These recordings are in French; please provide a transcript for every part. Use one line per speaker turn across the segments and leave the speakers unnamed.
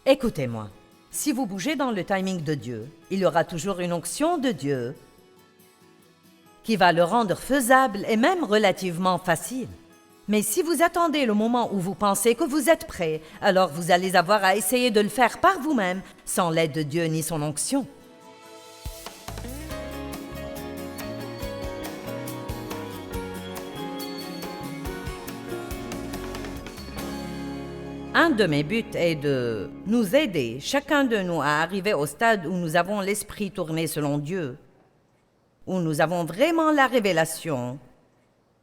Écoutez-moi, si vous bougez dans le timing de Dieu, il y aura toujours une onction de Dieu qui va le rendre faisable et même relativement facile. Mais si vous attendez le moment où vous pensez que vous êtes prêt, alors vous allez avoir à essayer de le faire par vous-même, sans l'aide de Dieu ni son onction. Un de mes buts est de nous aider, chacun de nous, à arriver au stade où nous avons l'esprit tourné selon Dieu, où nous avons vraiment la révélation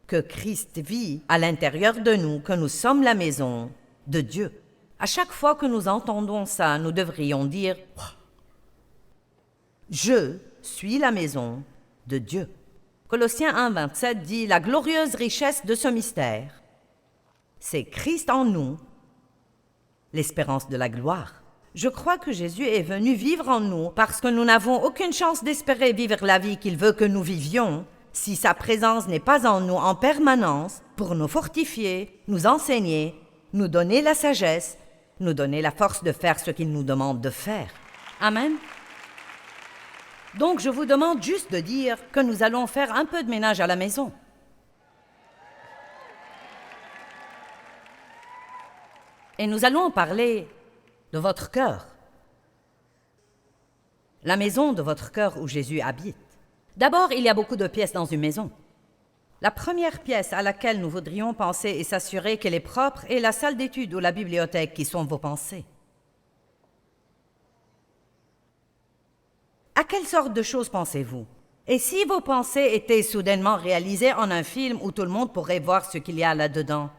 que Christ vit à l'intérieur de nous, que nous sommes la maison de Dieu. À chaque fois que nous entendons ça, nous devrions dire « Je suis la maison de Dieu ». Colossiens 1, 27 dit « La glorieuse richesse de ce mystère, c'est Christ en nous, l'espérance de la gloire. » Je crois que Jésus est venu vivre en nous parce que nous n'avons aucune chance d'espérer vivre la vie qu'il veut que nous vivions si sa présence n'est pas en nous en permanence pour nous fortifier, nous enseigner, nous donner la sagesse, nous donner la force de faire ce qu'il nous demande de faire. Amen. Donc je vous demande juste de dire que nous allons faire un peu de ménage à la maison. Et nous allons parler de votre cœur. La maison de votre cœur où Jésus habite. D'abord, il y a beaucoup de pièces dans une maison. La première pièce à laquelle nous voudrions penser et s'assurer qu'elle est propre est la salle d'études ou la bibliothèque qui sont vos pensées. À quelle sorte de choses pensez-vous? Et si vos pensées étaient soudainement réalisées en un film où tout le monde pourrait voir ce qu'il y a là-dedans?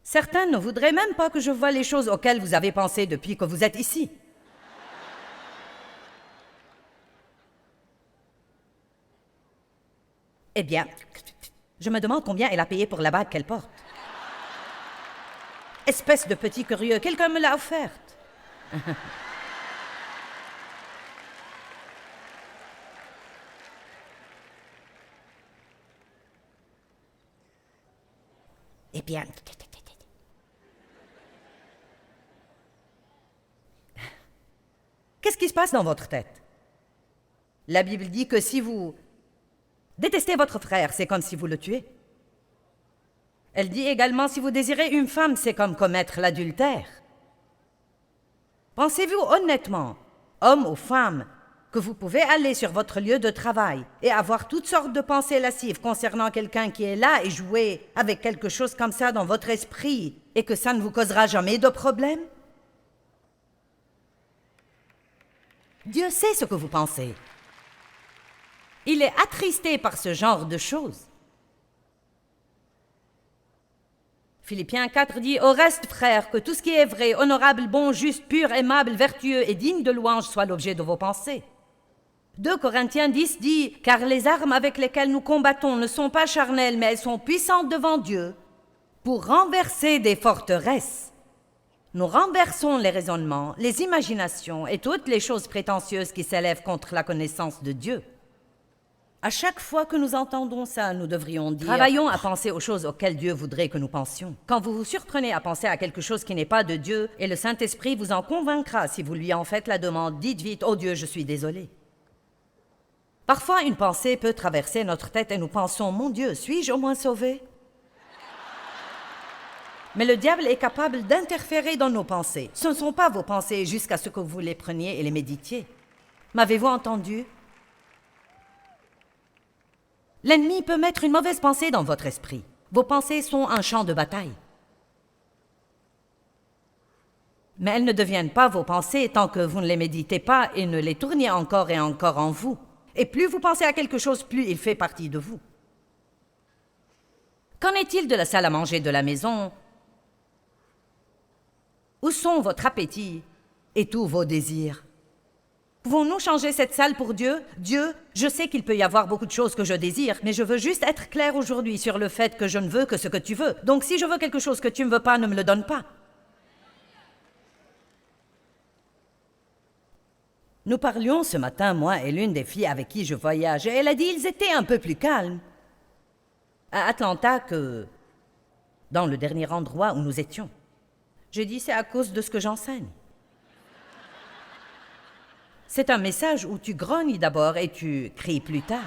Certains ne voudraient même pas que je voie les choses auxquelles vous avez pensé depuis que vous êtes ici. Eh bien, je me demande combien elle a payé pour la bague qu'elle porte. Espèce de petit curieux, quelqu'un me l'a offerte. Eh bien... Qu'est-ce qui se passe dans votre tête? La Bible dit que si vous détestez votre frère, c'est comme si vous le tuez. Elle dit également, si vous désirez une femme, c'est comme commettre l'adultère. Pensez-vous honnêtement, homme ou femme, que vous pouvez aller sur votre lieu de travail et avoir toutes sortes de pensées lascives concernant quelqu'un qui est là et jouer avec quelque chose comme ça dans votre esprit et que ça ne vous causera jamais de problème? Dieu sait ce que vous pensez. Il est attristé par ce genre de choses. Philippiens 4 dit « Au reste, frères, que tout ce qui est vrai, honorable, bon, juste, pur, aimable, vertueux et digne de louange soit l'objet de vos pensées. » 2 Corinthiens 10 dit « Car les armes avec lesquelles nous combattons ne sont pas charnelles, mais elles sont puissantes devant Dieu pour renverser des forteresses. » Nous renversons les raisonnements, les imaginations et toutes les choses prétentieuses qui s'élèvent contre la connaissance de Dieu. À chaque fois que nous entendons ça, nous devrions dire « Travaillons à penser aux choses auxquelles Dieu voudrait que nous pensions. » Quand vous vous surprenez à penser à quelque chose qui n'est pas de Dieu, et le Saint-Esprit vous en convaincra si vous lui en faites la demande, dites vite « Oh Dieu, je suis désolé. » Parfois, une pensée peut traverser notre tête et nous pensons « Mon Dieu, suis-je au moins sauvé ?» Mais le diable est capable d'interférer dans nos pensées. Ce ne sont pas vos pensées jusqu'à ce que vous les preniez et les méditiez. M'avez-vous entendu? L'ennemi peut mettre une mauvaise pensée dans votre esprit. Vos pensées sont un champ de bataille. Mais elles ne deviennent pas vos pensées tant que vous ne les méditez pas et ne les tournez encore et encore en vous. Et plus vous pensez à quelque chose, plus il fait partie de vous. Qu'en est-il de la salle à manger de la maison? Où sont votre appétit et tous vos désirs? Pouvons-nous changer cette salle pour Dieu? Dieu, je sais qu'il peut y avoir beaucoup de choses que je désire, mais je veux juste être clair aujourd'hui sur le fait que je ne veux que ce que tu veux. Donc si je veux quelque chose que tu ne veux pas, ne me le donne pas. Nous parlions ce matin, moi et l'une des filles avec qui je voyage, et elle a dit ils étaient un peu plus calmes à Atlanta que dans le dernier endroit où nous étions. J'ai dit, c'est à cause de ce que j'enseigne. C'est un message où tu grognes d'abord et tu cries plus tard.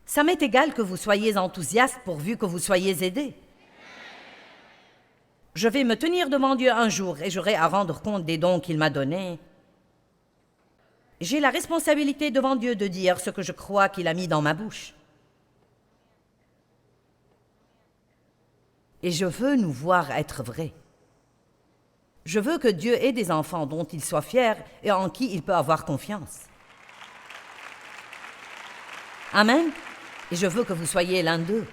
Ça m'est égal que vous soyez enthousiaste pourvu que vous soyez aidé. Je vais me tenir devant Dieu un jour et j'aurai à rendre compte des dons qu'il m'a donnés. J'ai la responsabilité devant Dieu de dire ce que je crois qu'il a mis dans ma bouche. Et je veux nous voir être vrais. Je veux que Dieu ait des enfants dont il soit fier et en qui il peut avoir confiance. Amen. Et je veux que vous soyez l'un d'eux.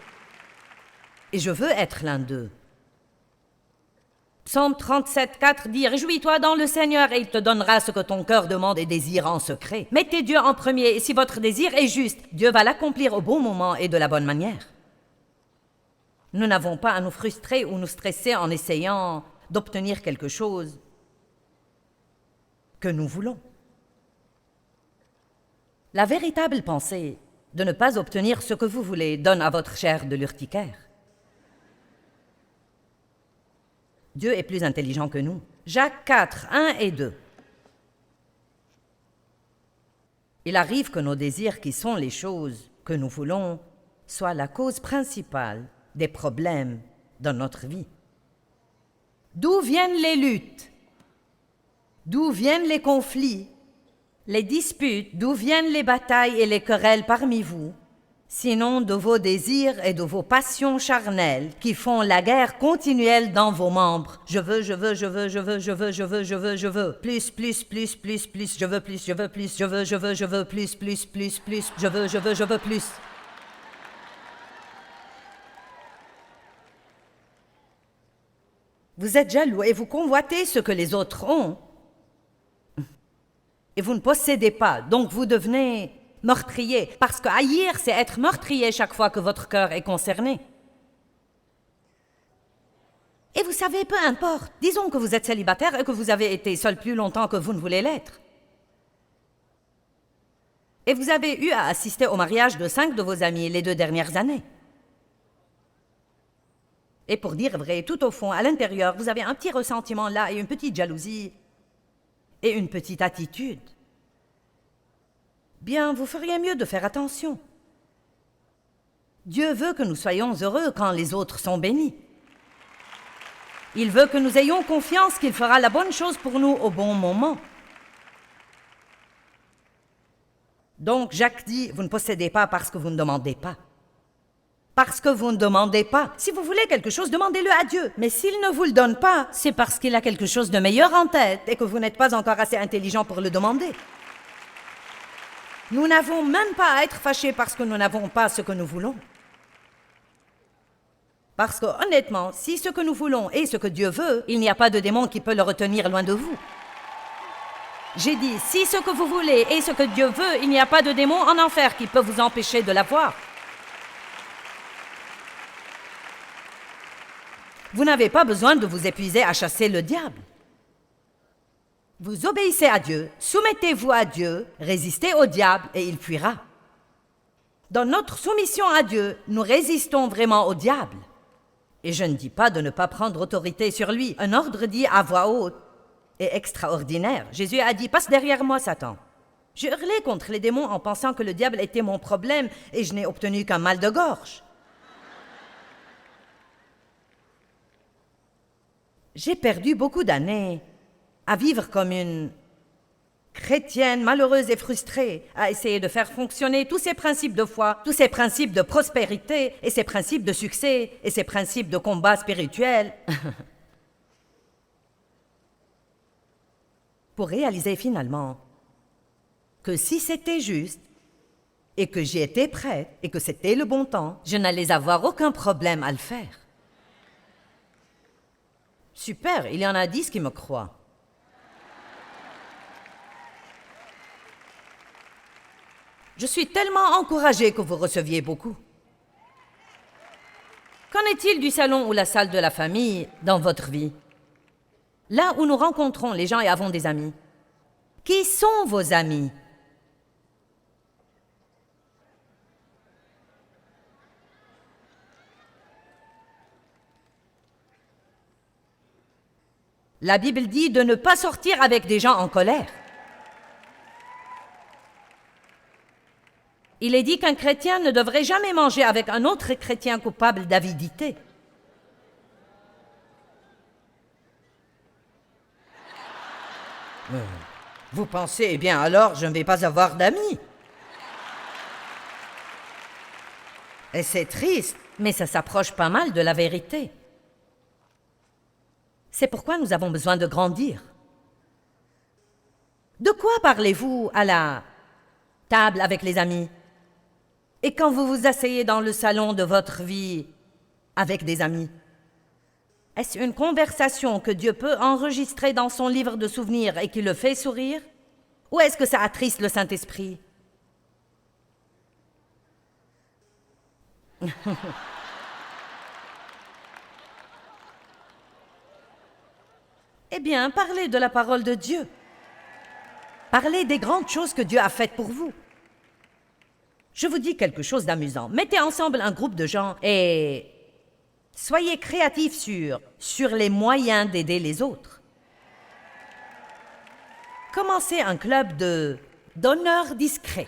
Et je veux être l'un d'eux. Psaume 37, 4 dit « Réjouis-toi dans le Seigneur et il te donnera ce que ton cœur demande et désire en secret. Mettez Dieu en premier et si votre désir est juste, Dieu va l'accomplir au bon moment et de la bonne manière. » Nous n'avons pas à nous frustrer ou nous stresser en essayant d'obtenir quelque chose que nous voulons. La véritable pensée de ne pas obtenir ce que vous voulez donne à votre chair de l'urticaire. Dieu est plus intelligent que nous. Jacques 4, 1 et 2. Il arrive que nos désirs, qui sont les choses que nous voulons, soient la cause principale des problèmes dans notre vie. D'où viennent les luttes? D'où viennent les conflits, les disputes? D'où viennent les batailles et les querelles parmi vous? Sinon de vos désirs et de vos passions charnelles qui font la guerre continuelle dans vos membres. Je veux, je veux, je veux, je veux, je veux, je veux, je veux, je veux. Plus, plus, plus, plus, plus, je veux plus, je veux plus, je veux, je veux, je veux, plus, plus, plus, plus, je veux, je veux, je veux plus. Vous êtes jaloux et vous convoitez ce que les autres ont. Et vous ne possédez pas, donc vous devenez meurtrier. Parce que haïr, c'est être meurtrier chaque fois que votre cœur est concerné. Et vous savez, peu importe, disons que vous êtes célibataire et que vous avez été seul plus longtemps que vous ne voulez l'être. Et vous avez eu à assister au mariage de 5 de vos amis les 2 dernières années. Et pour dire vrai, tout au fond, à l'intérieur, vous avez un petit ressentiment là et une petite jalousie et une petite attitude. Bien, vous feriez mieux de faire attention. Dieu veut que nous soyons heureux quand les autres sont bénis. Il veut que nous ayons confiance qu'il fera la bonne chose pour nous au bon moment. Donc Jacques dit, vous ne possédez pas parce que vous ne demandez pas. Parce que vous ne demandez pas. Si vous voulez quelque chose, demandez-le à Dieu. Mais s'il ne vous le donne pas, c'est parce qu'il a quelque chose de meilleur en tête et que vous n'êtes pas encore assez intelligent pour le demander. Nous n'avons même pas à être fâchés parce que nous n'avons pas ce que nous voulons. Parce que honnêtement, si ce que nous voulons est ce que Dieu veut, il n'y a pas de démon qui peut le retenir loin de vous. J'ai dit, si ce que vous voulez est ce que Dieu veut, il n'y a pas de démon en enfer qui peut vous empêcher de l'avoir. Vous n'avez pas besoin de vous épuiser à chasser le diable. Vous obéissez à Dieu, soumettez-vous à Dieu, résistez au diable et il fuira. Dans notre soumission à Dieu, nous résistons vraiment au diable. Et je ne dis pas de ne pas prendre autorité sur lui. Un ordre dit à voix haute est extraordinaire. Jésus a dit « Passe derrière moi, Satan ». J'ai hurlé contre les démons en pensant que le diable était mon problème et je n'ai obtenu qu'un mal de gorge. J'ai perdu beaucoup d'années à vivre comme une chrétienne malheureuse et frustrée, à essayer de faire fonctionner tous ces principes de foi, tous ces principes de prospérité et ces principes de succès et ces principes de combat spirituel pour réaliser finalement que si c'était juste et que j'y étais prête et que c'était le bon temps, je n'allais avoir aucun problème à le faire. Super, il y en a 10 qui me croient. Je suis tellement encouragée que vous receviez beaucoup. Qu'en est-il du salon ou la salle de la famille dans votre vie? là où nous rencontrons les gens et avons des amis. Qui sont vos amis? La Bible dit de ne pas sortir avec des gens en colère. Il est dit qu'un chrétien ne devrait jamais manger avec un autre chrétien coupable d'avidité. Vous pensez, eh bien alors, je ne vais pas avoir d'amis. Et c'est triste, mais ça s'approche pas mal de la vérité. C'est pourquoi nous avons besoin de grandir. De quoi parlez-vous à la table avec les amis? Et quand vous vous asseyez dans le salon de votre vie avec des amis? Est-ce une conversation que Dieu peut enregistrer dans son livre de souvenirs et qui le fait sourire? Ou est-ce que ça attriste le Saint-Esprit? Eh bien, parlez de la parole de Dieu. Parlez des grandes choses que Dieu a faites pour vous. Je vous dis quelque chose d'amusant. Mettez ensemble un groupe de gens et soyez créatifs sur les moyens d'aider les autres. Commencez un club d'honneur discret.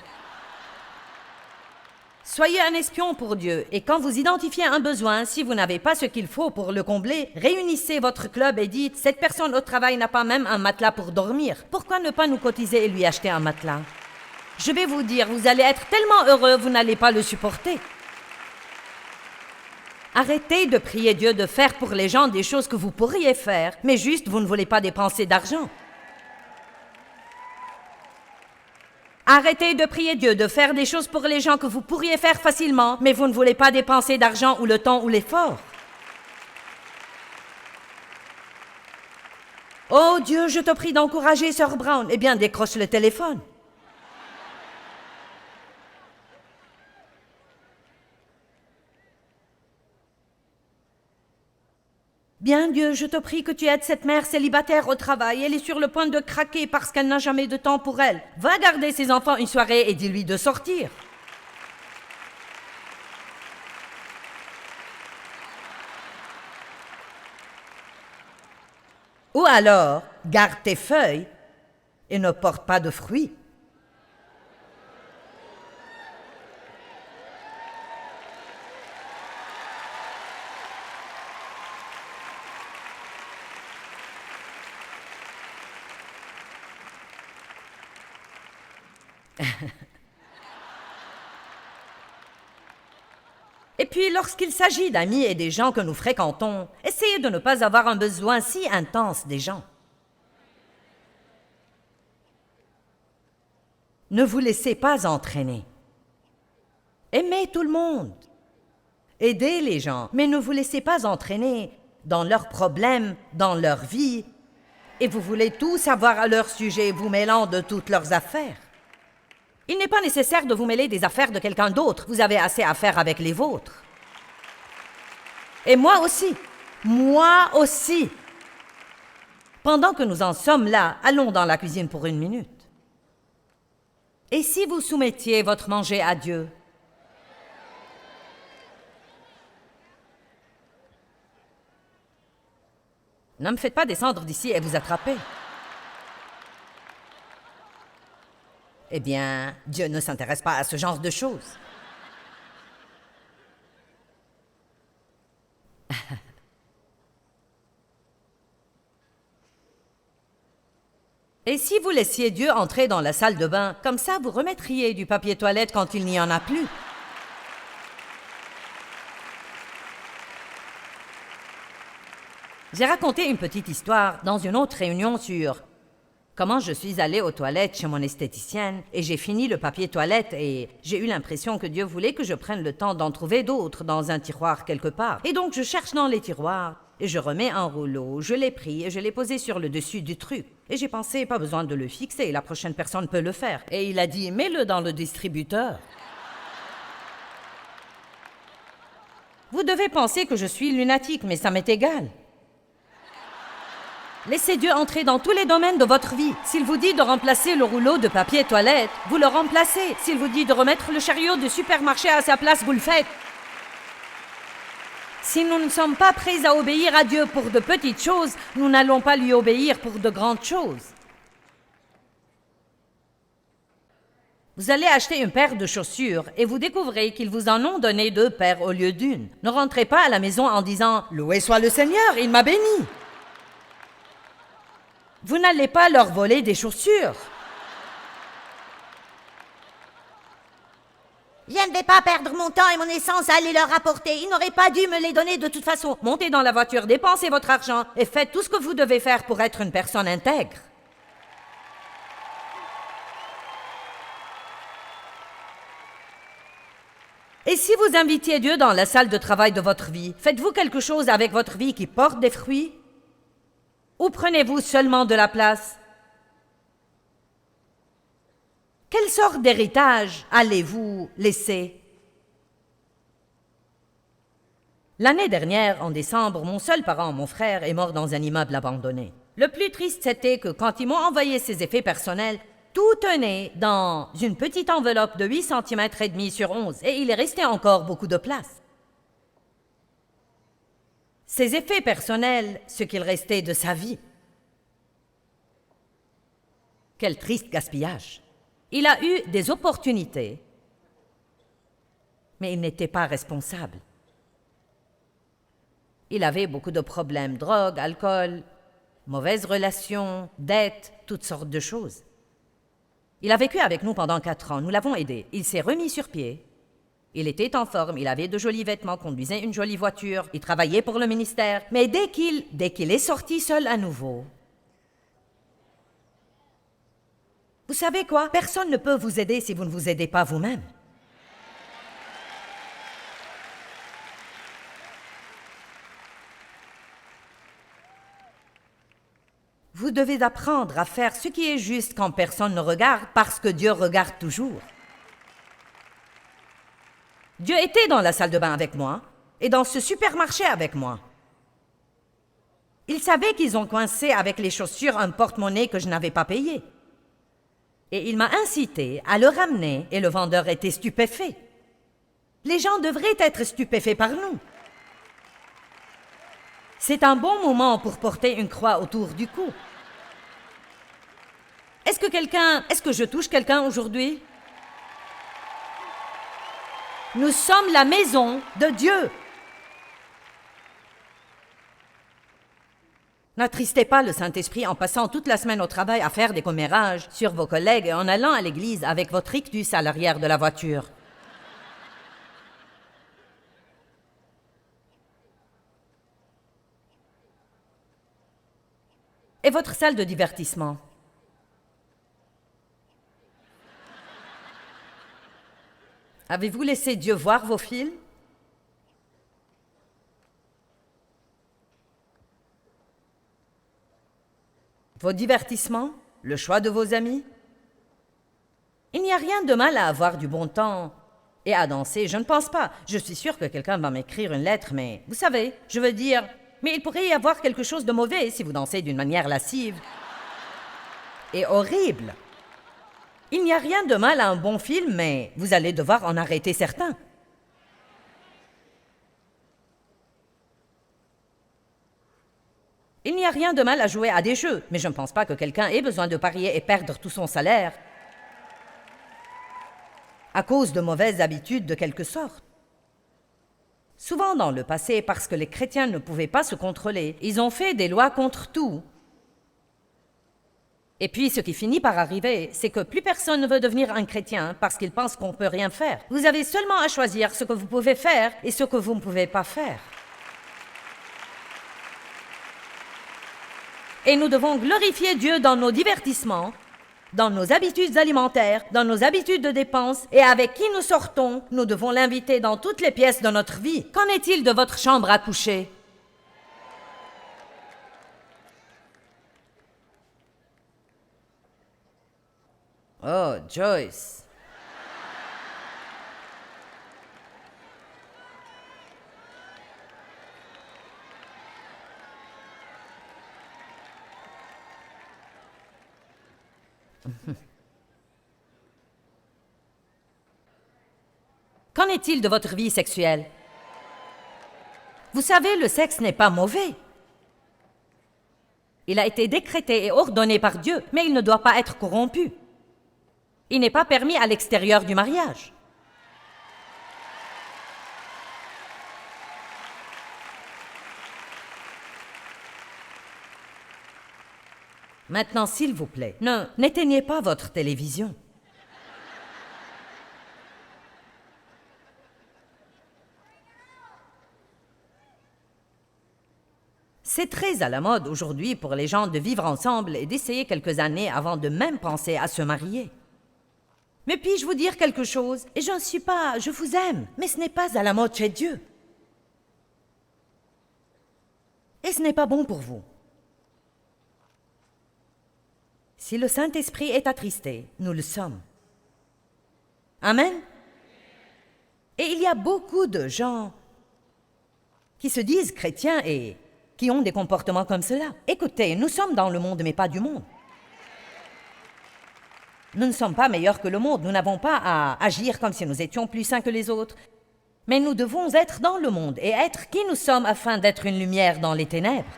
Soyez un espion pour Dieu et quand vous identifiez un besoin, si vous n'avez pas ce qu'il faut pour le combler, réunissez votre club et dites « Cette personne au travail n'a pas même un matelas pour dormir. Pourquoi ne pas nous cotiser et lui acheter un matelas ?» Je vais vous dire, vous allez être tellement heureux, vous n'allez pas le supporter. Arrêtez de prier Dieu de faire pour les gens des choses que vous pourriez faire, mais juste vous ne voulez pas dépenser d'argent. Arrêtez de prier Dieu de faire des choses pour les gens que vous pourriez faire facilement, mais vous ne voulez pas dépenser d'argent ou le temps ou l'effort. Oh Dieu, je te prie d'encourager Sœur Brown. Eh bien, décroche le téléphone. Bien Dieu, je te prie que tu aides cette mère célibataire au travail. Elle est sur le point de craquer parce qu'elle n'a jamais de temps pour elle. Va garder ses enfants une soirée et dis-lui de sortir. Ou alors, garde tes feuilles et ne porte pas de fruits. Et puis, lorsqu'il s'agit d'amis et des gens que nous fréquentons, essayez de ne pas avoir un besoin si intense des gens. Ne vous laissez pas entraîner. Aimez tout le monde. Aidez les gens, mais ne vous laissez pas entraîner dans leurs problèmes, dans leur vie, et vous voulez tout savoir à leur sujet, vous mêlant de toutes leurs affaires. Il n'est pas nécessaire de vous mêler des affaires de quelqu'un d'autre. Vous avez assez à faire avec les vôtres. Et moi aussi. Moi aussi. Pendant que nous en sommes là, allons dans la cuisine pour 1 minute. Et si vous soumettiez votre manger à Dieu? Ne me faites pas descendre d'ici et vous attraper. Eh bien, Dieu ne s'intéresse pas à ce genre de choses. Et si vous laissiez Dieu entrer dans la salle de bain, comme ça vous remettriez du papier toilette quand il n'y en a plus. J'ai raconté une petite histoire dans une autre réunion sur comment je suis allée aux toilettes chez mon esthéticienne et j'ai fini le papier toilette et j'ai eu l'impression que Dieu voulait que je prenne le temps d'en trouver d'autres dans un tiroir quelque part. Et donc je cherche dans les tiroirs et je remets un rouleau, je l'ai pris et je l'ai posé sur le dessus du truc. Et j'ai pensé, pas besoin de le fixer, la prochaine personne peut le faire. Et il a dit, mets-le dans le distributeur. Vous devez penser que je suis lunatique, mais ça m'est égal. Laissez Dieu entrer dans tous les domaines de votre vie. S'il vous dit de remplacer le rouleau de papier toilette, vous le remplacez. S'il vous dit de remettre le chariot du supermarché à sa place, vous le faites. Si nous ne sommes pas prêts à obéir à Dieu pour de petites choses, nous n'allons pas lui obéir pour de grandes choses. Vous allez acheter une paire de chaussures et vous découvrez qu'ils vous en ont donné 2 paires au lieu d'une. Ne rentrez pas à la maison en disant « Loué soit le Seigneur, il m'a béni ». Vous n'allez pas leur voler des chaussures.
Je ne vais pas perdre mon temps et mon essence à aller leur rapporter. Ils n'auraient pas dû me les donner de toute façon.
Montez dans la voiture, dépensez votre argent et faites tout ce que vous devez faire pour être une personne intègre. Et si vous invitiez Dieu dans la salle de travail de votre vie, faites-vous quelque chose avec votre vie qui porte des fruits? Ou prenez-vous seulement de la place? Quelle sorte d'héritage allez-vous laisser? L'année dernière, en décembre, mon seul parent, mon frère, est mort dans un immeuble abandonné. Le plus triste, c'était que quand ils m'ont envoyé ses effets personnels, tout tenait dans une petite enveloppe de 8 cm et demi sur 11 et il est resté encore beaucoup de place. Ses effets personnels, ce qu'il restait de sa vie. Quel triste gaspillage. Il a eu des opportunités, mais il n'était pas responsable. Il avait beaucoup de problèmes, drogue, alcool, mauvaises relations, dettes, toutes sortes de choses. Il a vécu avec nous pendant 4 ans, nous l'avons aidé. Il s'est remis sur pied. Il était en forme, il avait de jolis vêtements, conduisait une jolie voiture, il travaillait pour le ministère. Mais dès qu'il est sorti seul à nouveau, vous savez quoi? Personne ne peut vous aider si vous ne vous aidez pas vous-même. Vous devez apprendre à faire ce qui est juste quand personne ne regarde, parce que Dieu regarde toujours. Dieu était dans la salle de bain avec moi et dans ce supermarché avec moi. Il savait qu'ils ont coincé avec les chaussures un porte-monnaie que je n'avais pas payé. Et il m'a incité à le ramener et le vendeur était stupéfait. Les gens devraient être stupéfaits par nous. C'est un bon moment pour porter une croix autour du cou. Est-ce que je touche quelqu'un aujourd'hui? Nous sommes la maison de Dieu. N'attristez pas le Saint-Esprit en passant toute la semaine au travail à faire des commérages sur vos collègues et en allant à l'église avec votre rictus à l'arrière de la voiture. Et votre salle de divertissement? Avez-vous laissé Dieu voir vos films? Vos divertissements? Le choix de vos amis? Il n'y a rien de mal à avoir du bon temps et à danser, je ne pense pas. Je suis sûre que quelqu'un va m'écrire une lettre, mais vous savez, je veux dire, mais il pourrait y avoir quelque chose de mauvais si vous dansez d'une manière lascive et horrible. Il n'y a rien de mal à un bon film, mais vous allez devoir en arrêter certains. Il n'y a rien de mal à jouer à des jeux, mais je ne pense pas que quelqu'un ait besoin de parier et perdre tout son salaire à cause de mauvaises habitudes de quelque sorte. Souvent dans le passé, parce que les chrétiens ne pouvaient pas se contrôler, ils ont fait des lois contre tout. Et puis, ce qui finit par arriver, c'est que plus personne ne veut devenir un chrétien parce qu'il pense qu'on ne peut rien faire. Vous avez seulement à choisir ce que vous pouvez faire et ce que vous ne pouvez pas faire. Et nous devons glorifier Dieu dans nos divertissements, dans nos habitudes alimentaires, dans nos habitudes de dépenses et avec qui nous sortons, nous devons l'inviter dans toutes les pièces de notre vie. Qu'en est-il de votre chambre à coucher? Oh, Joyce. Qu'en est-il de votre vie sexuelle? Vous savez, le sexe n'est pas mauvais. Il a été décrété et ordonné par Dieu, mais il ne doit pas être corrompu. Il n'est pas permis à l'extérieur du mariage. Maintenant, s'il vous plaît, n'éteignez pas votre télévision. C'est très à la mode aujourd'hui pour les gens de vivre ensemble et d'essayer quelques années avant de même penser à se marier. Mais puis-je vous dire quelque chose? Et je vous aime, mais ce n'est pas à la mode chez Dieu. Et ce n'est pas bon pour vous. Si le Saint-Esprit est attristé, nous le sommes. Amen. Et il y a beaucoup de gens qui se disent chrétiens et qui ont des comportements comme cela. Écoutez, nous sommes dans le monde, mais pas du monde. Nous ne sommes pas meilleurs que le monde, nous n'avons pas à agir comme si nous étions plus saints que les autres. Mais nous devons être dans le monde et être qui nous sommes afin d'être une lumière dans les ténèbres.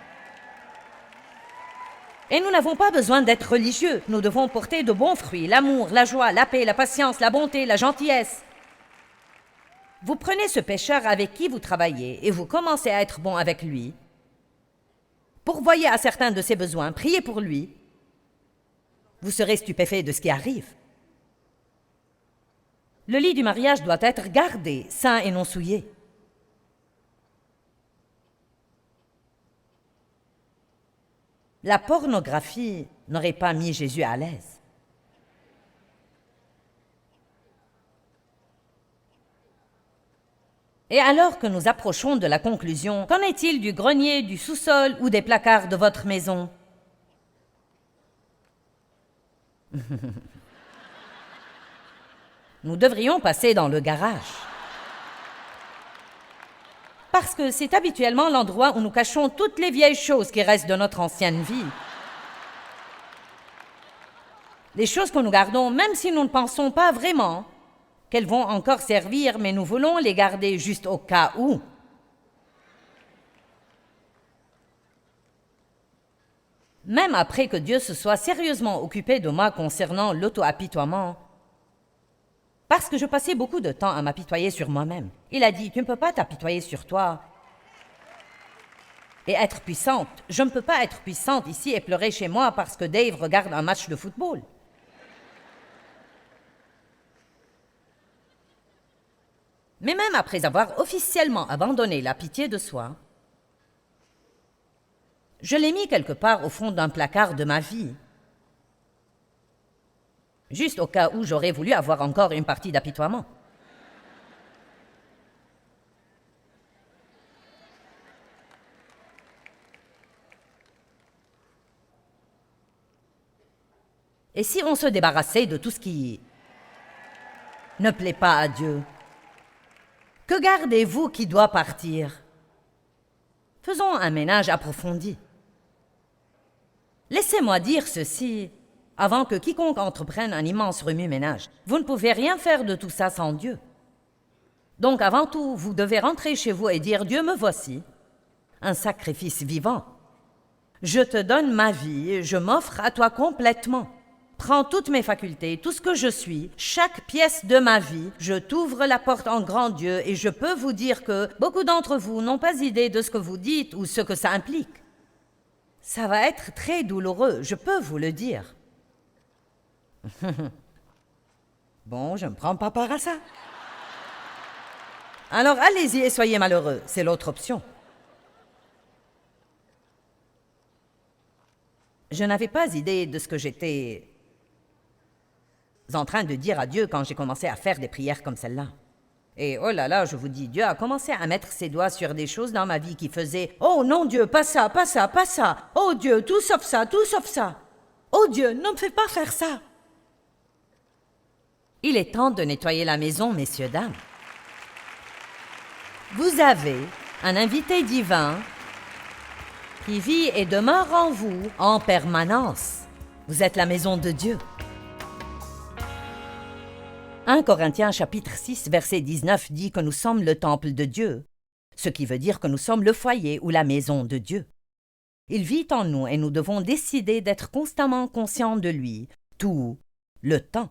Et nous n'avons pas besoin d'être religieux, nous devons porter de bons fruits, l'amour, la joie, la paix, la patience, la bonté, la gentillesse. Vous prenez ce pécheur avec qui vous travaillez et vous commencez à être bon avec lui. Pourvoyez à certains de ses besoins, priez pour lui. Vous serez stupéfait de ce qui arrive. Le lit du mariage doit être gardé, sain et non souillé. La pornographie n'aurait pas mis Jésus à l'aise. Et alors que nous approchons de la conclusion, qu'en est-il du grenier, du sous-sol ou des placards de votre maison? Nous devrions passer dans le garage. Parce que c'est habituellement l'endroit où nous cachons toutes les vieilles choses qui restent de notre ancienne vie. Les choses que nous gardons, même si nous ne pensons pas vraiment qu'elles vont encore servir, mais nous voulons les garder juste au cas où. Même après que Dieu se soit sérieusement occupé de moi concernant l'auto-apitoiement, parce que je passais beaucoup de temps à m'apitoyer sur moi-même. Il a dit, tu ne peux pas t'apitoyer sur toi et être puissante. Je ne peux pas être puissante ici et pleurer chez moi parce que Dave regarde un match de football. Mais même après avoir officiellement abandonné la pitié de soi, je l'ai mis quelque part au fond d'un placard de ma vie. Juste au cas où j'aurais voulu avoir encore une partie d'apitoiement. Et si on se débarrassait de tout ce qui ne plaît pas à Dieu? Que gardez-vous qui doit partir? Faisons un ménage approfondi. Laissez-moi dire ceci, avant que quiconque entreprenne un immense remue-ménage. Vous ne pouvez rien faire de tout ça sans Dieu. Donc avant tout, vous devez rentrer chez vous et dire « Dieu, me voici, un sacrifice vivant. Je te donne ma vie, je m'offre à toi complètement. Prends toutes mes facultés, tout ce que je suis, chaque pièce de ma vie, je t'ouvre la porte en grand Dieu et je peux vous dire que beaucoup d'entre vous n'ont pas idée de ce que vous dites ou ce que ça implique. Ça va être très douloureux, je peux vous le dire. » Bon, je ne me prends pas part à ça. Alors allez-y et soyez malheureux, c'est l'autre option. Je n'avais pas idée de ce que j'étais en train de dire à Dieu quand j'ai commencé à faire des prières comme celle-là. Et oh là là, je vous dis, Dieu a commencé à mettre ses doigts sur des choses dans ma vie qui faisaient « Oh non Dieu, pas ça, pas ça, pas ça! Oh Dieu, tout sauf ça, tout sauf ça! Oh Dieu, ne me fais pas faire ça! » Il est temps de nettoyer la maison, messieurs, dames. Vous avez un invité divin qui vit et demeure en vous en permanence. Vous êtes la maison de Dieu. 1 Corinthiens chapitre 6 verset 19 dit que nous sommes le temple de Dieu, ce qui veut dire que nous sommes le foyer ou la maison de Dieu. Il vit en nous et nous devons décider d'être constamment conscients de lui, tout le temps.